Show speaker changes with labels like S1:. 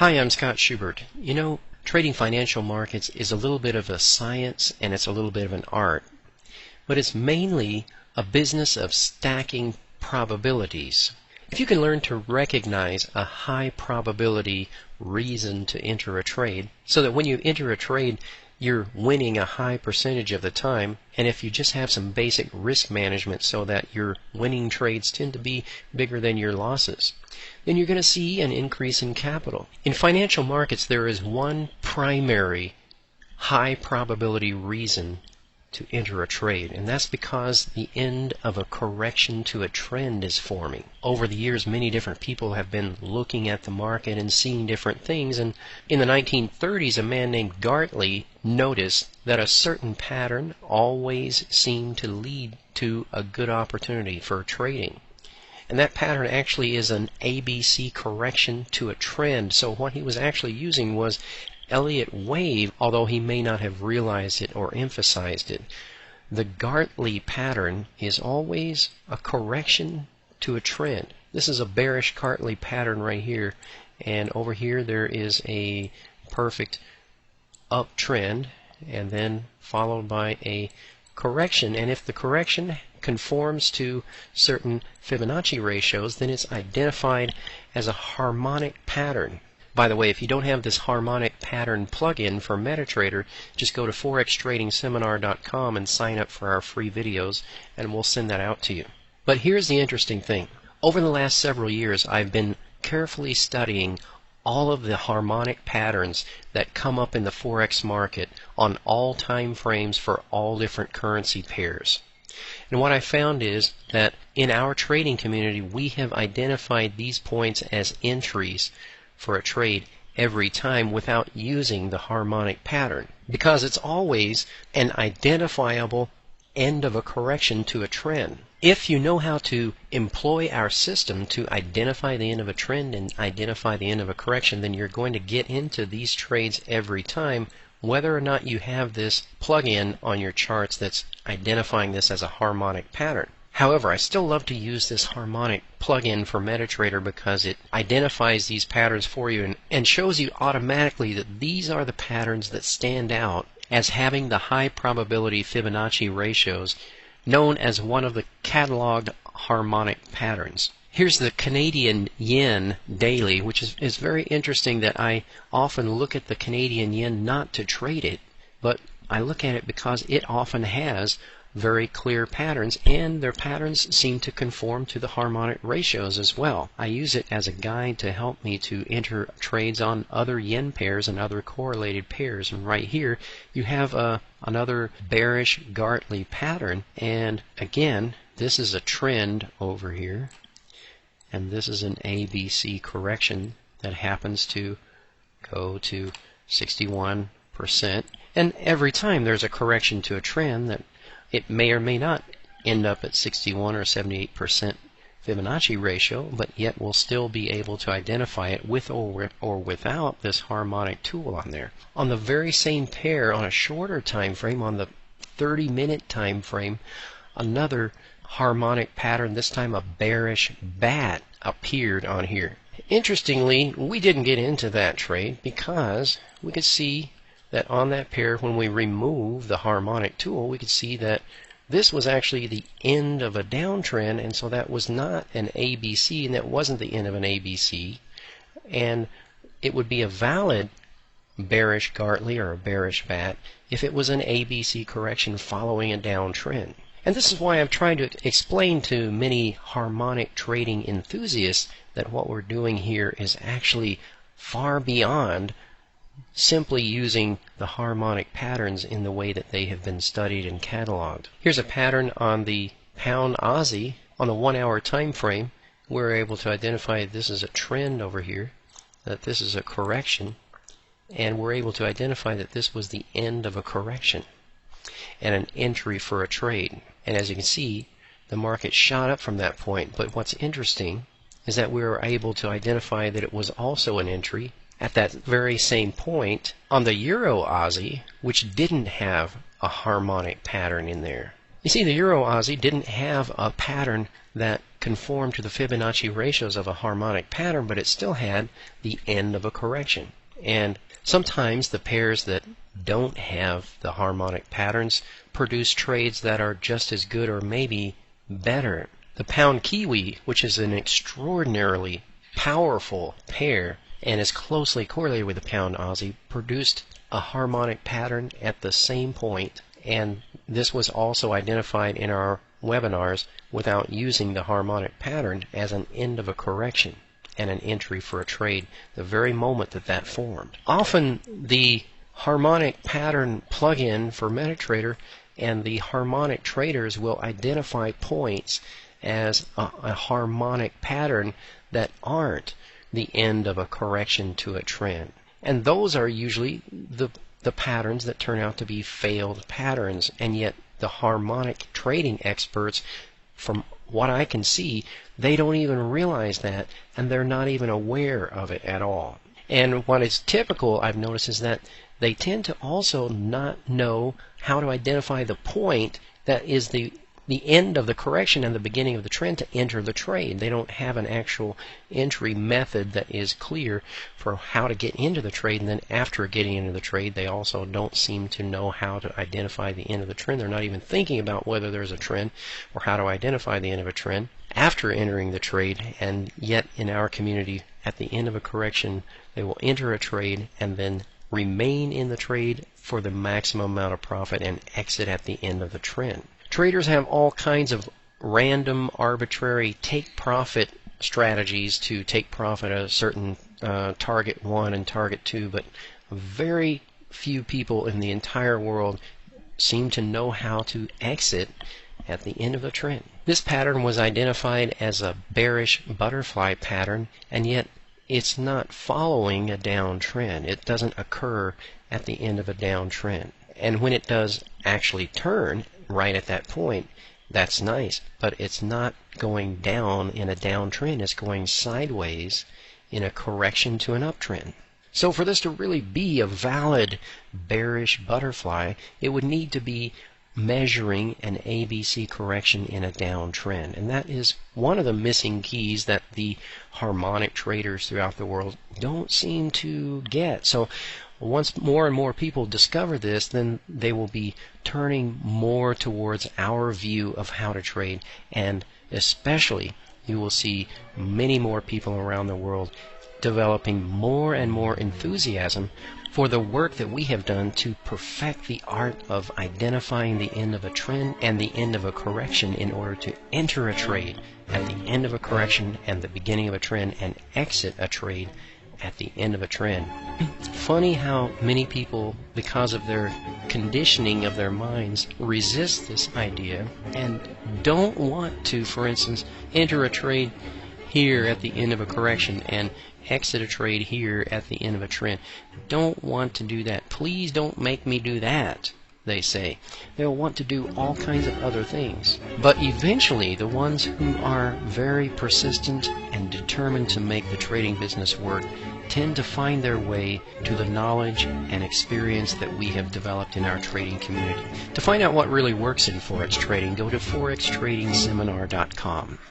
S1: Hi, I'm Scott Schubert. You know, trading financial markets is a little bit of a science and it's a little bit of an art, but it's mainly a business of stacking probabilities. If you can learn to recognize a high probability reason to enter a trade, so that when you enter a trade, you're winning a high percentage of the time, and if you just have some basic risk management so that your winning trades tend to be bigger than your losses, then you're going to see an increase in capital. In financial markets, there is one primary high probability reason to enter a trade, and that's because the end of a correction to a trend is forming. Over the years, many different people have been looking at the market and seeing different things, and in the 1930s, a man named Gartley noticed that a certain pattern always seemed to lead to a good opportunity for trading. And that pattern actually is an ABC correction to a trend. So what he was actually using was Elliott wave, although he may not have realized it or emphasized it. The Gartley pattern is always a correction to a trend. This is a bearish Gartley pattern right here, and over here there is a perfect uptrend, and then followed by a correction. And if the correction conforms to certain Fibonacci ratios, then it's identified as a harmonic pattern. By the way, if you don't have this harmonic pattern plugin for MetaTrader, just go to forextradingseminar.com and sign up for our free videos, and we'll send that out to you. But here's the interesting thing. Over the last several years, I've been carefully studying all of the harmonic patterns that come up in the Forex market on all time frames for all different currency pairs. And what I found is that in our trading community, we have identified these points as entries for a trade every time without using the harmonic pattern, because it's always an identifiable end of a correction to a trend. If you know how to employ our system to identify the end of a trend and identify the end of a correction, then you're going to get into these trades every time, whether or not you have this plug-in on your charts that's identifying this as a harmonic pattern. However, I still love to use this harmonic plug-in for MetaTrader because it identifies these patterns for you and shows you automatically that these are the patterns that stand out as having the high probability Fibonacci ratios, known as one of the cataloged harmonic patterns. Here's the Canadian yen daily, which is very interesting that I often look at the Canadian yen not to trade it, but I look at it because it often has very clear patterns, and their patterns seem to conform to the harmonic ratios as well. I use it as a guide to help me to enter trades on other yen pairs and other correlated pairs. And right here you have another bearish Gartley pattern, and again this is a trend over here, and this is an ABC correction that happens to go to 61%. And every time there's a correction to a trend, that it may or may not end up at 61 or 78% Fibonacci ratio, but yet we'll still be able to identify it with or without this harmonic tool on there. On the very same pair, on a shorter time frame, on the 30-minute time frame, another harmonic pattern, this time a bearish bat, appeared on here. Interestingly, we didn't get into that trade because we could see that on that pair, when we remove the harmonic tool, we could see that this was actually the end of a downtrend, and so that was not an ABC, and that wasn't the end of an ABC, and it would be a valid bearish Gartley or a bearish bat if it was an ABC correction following a downtrend. And this is why I'm trying to explain to many harmonic trading enthusiasts that what we're doing here is actually far beyond simply using the harmonic patterns in the way that they have been studied and cataloged. Here's a pattern on the pound Aussie on the 1 hour time frame. We're able to identify this is a trend over here, that this is a correction, and we're able to identify that this was the end of a correction and an entry for a trade. And as you can see, the market shot up from that point, but what's interesting is that we were able to identify that it was also an entry at that very same point on the Euro Aussie, which didn't have a harmonic pattern in there. You see, the Euro Aussie didn't have a pattern that conformed to the Fibonacci ratios of a harmonic pattern, but it still had the end of a correction. And sometimes the pairs that don't have the harmonic patterns produce trades that are just as good or maybe better. The pound kiwi, which is an extraordinarily powerful pair and is closely correlated with the pound Aussie, produced a harmonic pattern at the same point, and this was also identified in our webinars without using the harmonic pattern as an end of a correction and an entry for a trade the very moment that that formed. Often the harmonic pattern plug-in for MetaTrader and the harmonic traders will identify points as a harmonic pattern that aren't the end of a correction to a trend. And those are usually the patterns that turn out to be failed patterns, and yet the harmonic trading experts, from what I can see, they don't even realize that, and they're not even aware of it at all. And what is typical, I've noticed, is that they tend to also not know how to identify the point that is the end of the correction and the beginning of the trend to enter the trade. They don't have an actual entry method that is clear for how to get into the trade, and then after getting into the trade they also don't seem to know how to identify the end of the trend. They're not even thinking about whether there's a trend or how to identify the end of a trend after entering the trade, and yet in our community at the end of a correction they will enter a trade and then remain in the trade for the maximum amount of profit and exit at the end of the trend. Traders have all kinds of random, arbitrary take-profit strategies to take profit at a certain target 1 and target 2, but very few people in the entire world seem to know how to exit at the end of the trend. This pattern was identified as a bearish butterfly pattern, and yet it's not following a downtrend. It doesn't occur at the end of a downtrend. And when it does actually turn right at that point, that's nice, but it's not going down in a downtrend. It's going sideways in a correction to an uptrend. So for this to really be a valid bearish butterfly, it would need to be measuring an ABC correction in a downtrend, and that is one of the missing keys that the harmonic traders throughout the world don't seem to get. So once more and more people discover this, then they will be turning more towards our view of how to trade, and especially you will see many more people around the world developing more and more enthusiasm for the work that we have done to perfect the art of identifying the end of a trend and the end of a correction in order to enter a trade at the end of a correction and the beginning of a trend, and exit a trade at the end of a trend. Funny how many people, because of their conditioning of their minds, resist this idea and don't want to, for instance, enter a trade here at the end of a correction and exit a trade here at the end of a trend. Don't want to do that. Please don't make me do that, they say. They'll want to do all kinds of other things. But eventually, the ones who are very persistent and determined to make the trading business work tend to find their way to the knowledge and experience that we have developed in our trading community. To find out what really works in Forex trading, go to forextradingseminar.com.